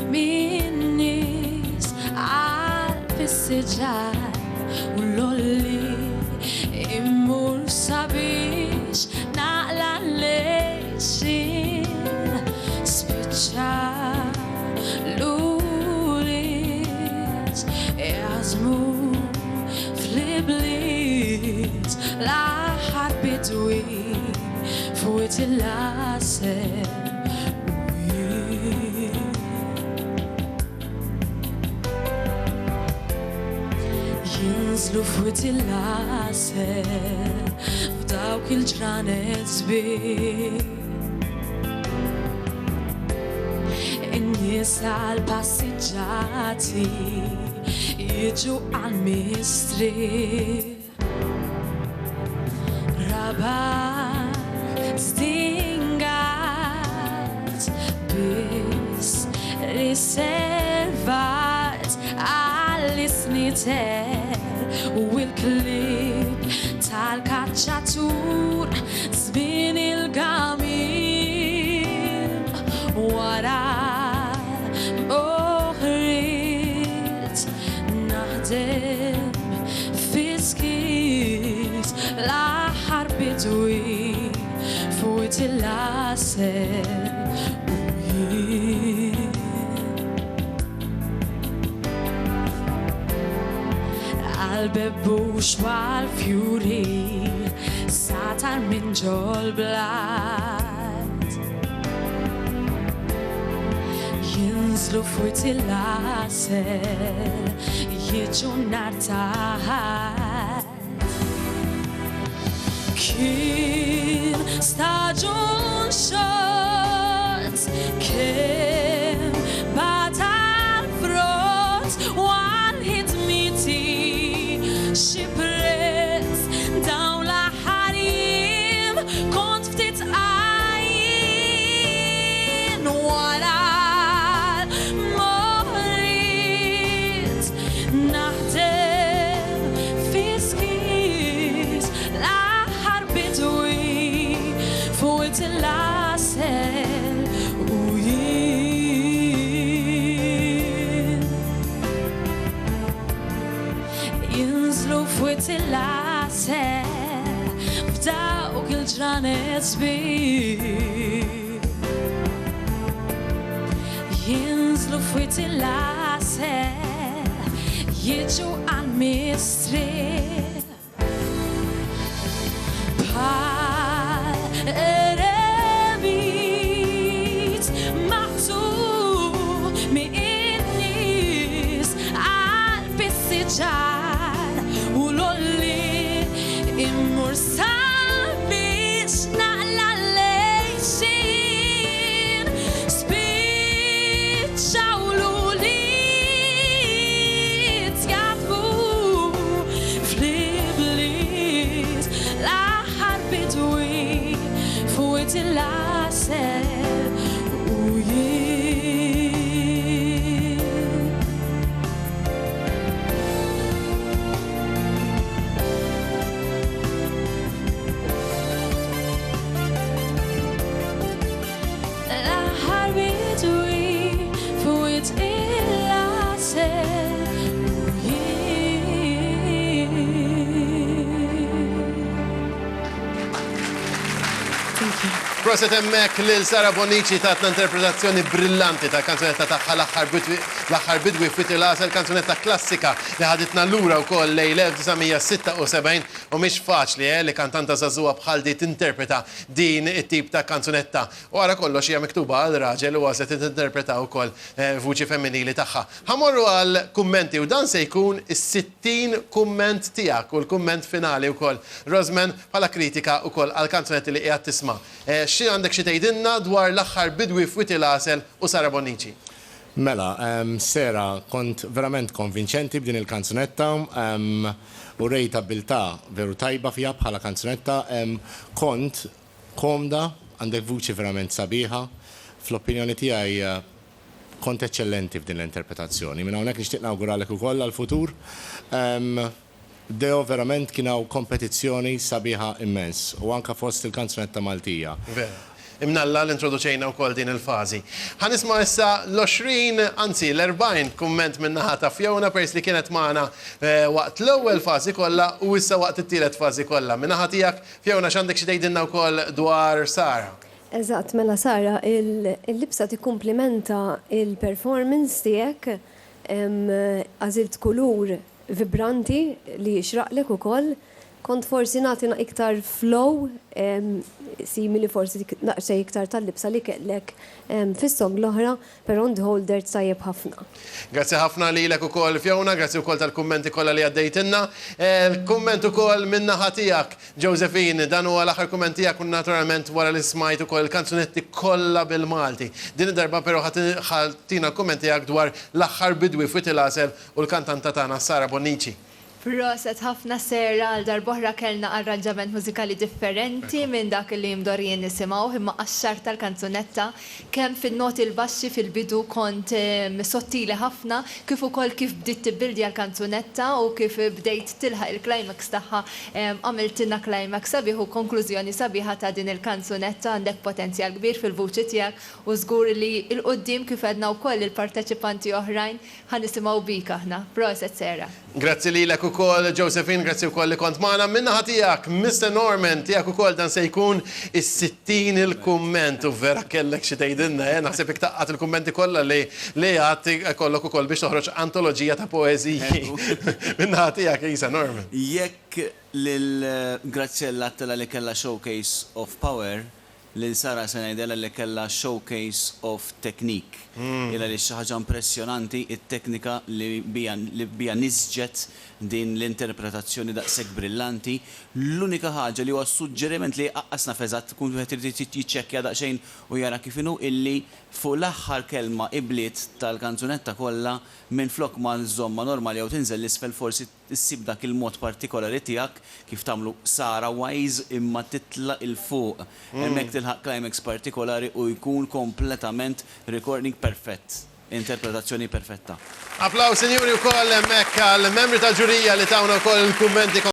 min-nies għal-pissiġġar u l-olli immur sabiex naqla l-lejxin spiċċa l-ulis jazmu fl-ibliet l-aħħar bidwi fuq il-laser jinżlu fuq il-laser f'dawk il-ġranet sbieħ in-nies għall-passiġġati jiġu għall-mistrieħ raba stingat biss riservat għall-isnitel u l-klib tal-kaċċatur żmien il-gamil wara moħrit naħdem fiskit l-aħħar bidwi fuq il-laser u jien għal-bebbux għal-fjuri satar minn ġol-blad jinżlu fuq il-laser jiġu nartaħat kien staġun xot kien batal frott one hit meeting xi prezz dawn l-aħħar kont ftit għajjin wara l-moħrit naħdem fi skis l-aħħar bidwi fuq il-laser u jien jinżlu fuq il-laser f'dawk il-ġranet sbieħ jinżlu fuq il-laser jiġu għall-mistrieħ bħal eremit maqtu' min-nies għall-pissiġġar u l-olli immur sabiex naqla l-lejxin spiċċaw l-uliet jatbu fl-ibliet l-aħħar bidwi fuq il-laser u jien l-aħħar bidwi fuq il-laser u jien. Proset emmek lil Sara Bonnici tatna interpretazzjoni brillanti ta' kanzunetta tagħha l-aħħar bidwi fuq il-laser, kanzunetta klassika li ħaditna lura wkoll lejl 1976 u mhix faċli li kantanta żagħżugħa bħal di tinterpreta din it-tip ta' kanzunetta. Wara kollox hija miktuba għal raġel u se tinterpreta wkoll vuċi femminili tagħha. Ħamorru għal kummenti u dan se jkun is-60 kumment tiegħek u l-kumment finali wkoll. Rosman bħala kritika wkoll għal kanzunetti li qiegħed tisma'. Xi għandek xi tgħidilna dwar l-aħħar bidwi fuq il-laser u Sara Bonnici? Mela, Sera, kont verament konvinċenti b'din il-kanzunetta u rejta bilta veru tajba fija bħala kanzunetta. Kont komda, għandek vuċi verament sabiħa. Fl-opinjoni tiegħi kont eċċellenti f'din l-interpretazzjoni. Minn hawnhekk nixtieq nawguralek ukoll għall-futur. Deo verament kienaw kompetizzjoni sabiħa immens u anka fost il-kanzunetta Maltija. imnalla l-introduċejna wkoll din il-fażi. Ħanisma' issa l-20, anzi l-40 kumment min-naħa ta' Fiona pers li kienet magħna waqt l-ewwel fażi kollha u issa waqt it-tielet fażi kollha. Min-naħa tiegħek Fiona x'għandek xi tgħidilna wkoll dwar Sara? Eżatt, mela Sara, il-libsa tikkumplimenta il-performance tiegħek, għażilt kulur vibranti li jixraqlek ukoll, kont forsi nagħtina iktar flow, simili forsi naqxej iktar tal-libsa li kellek fis-song l-oħra, però on the whole dirt tajjeb ħafna. Grazzi ħafna lilek ukoll Fiona, grazzi wkoll tal-kummenti kollha li għaddejtilna. Il-kumment ukoll min-naħa tiegħek Josephine, dan huwa l-aħħar kumment tiegħek u naturalment wara li smajt ukoll il-kanzunetti kollha bil-Malti. Din id-darba però ħatina l-kumment tiegħek dwar l-aħħar bidwi fuq il-għasel u l-kantanta tagħna Sara Bonnici. Proset ħafna Sera għal darbohra kellna arranġament mużikali differenti minn dak li mdorjien nisimgħu imma qaxxar tal-kanzunetta kemm fin-noti l-baxxi fil-bidu kont sottili ħafna kif ukoll kif bdiet tibbildi għall-kanzunetta u kif bdejt tilħaq il-climax tagħha għamiltilna climax sabiħ u konklużjoni sabiħa ta' din il-kanzunetta għandek potenzjal kbir fil-vuċi tiegħek u żgur li l-qudiem kif għedna wkoll il-parteċipanti oħrajn ħanisimgħu bik aħna. Proset Sera. Grazzi lilek ukoll Josephine, grazzi wkoll li kont magħna. Min-naħa tiegħek Mr. Norman, tiegħek ukoll dan se jkun is-60 il-kumment u vera kellek xi tgħidilna, naħseb iktaqqat il-kummenti kollha li għad kollok ukoll biex toħroġ antoloġija ta' poeżiji. Min-naħa tiegħek Isa Norman. Jekk lil Grazzella tela li kellha showcase of power, lil Sara se ngħidilha li kellha showcase of technique. Ila li xi ħaġa impressjonanti it-teknika li bija niżġet din l-interpretazzjoni daqshekk brillanti. L-unika ħaġa li huwa suġġeriment li qaqqasna feżat tkun wieħed irid jiċċekkja daqsxejn u jara kif inhu illi fuq l-aħħar kelma ibliet tal-kanzunetta kollha minn flok ma żomma normali jew tinżel l-isfel forsi issib dak il-mod partikolari tiegħek kif tagħmlu Sara wise imma titlaq il fuq. Hemmhekk tilħaq climax partikolari u jkun kompletament recording perfett. Interpretazzjoni perfetta. Applaw, sinjuri, wkoll hemmhekk għall-membri tal-ġurija li tawna wkoll il-kummenti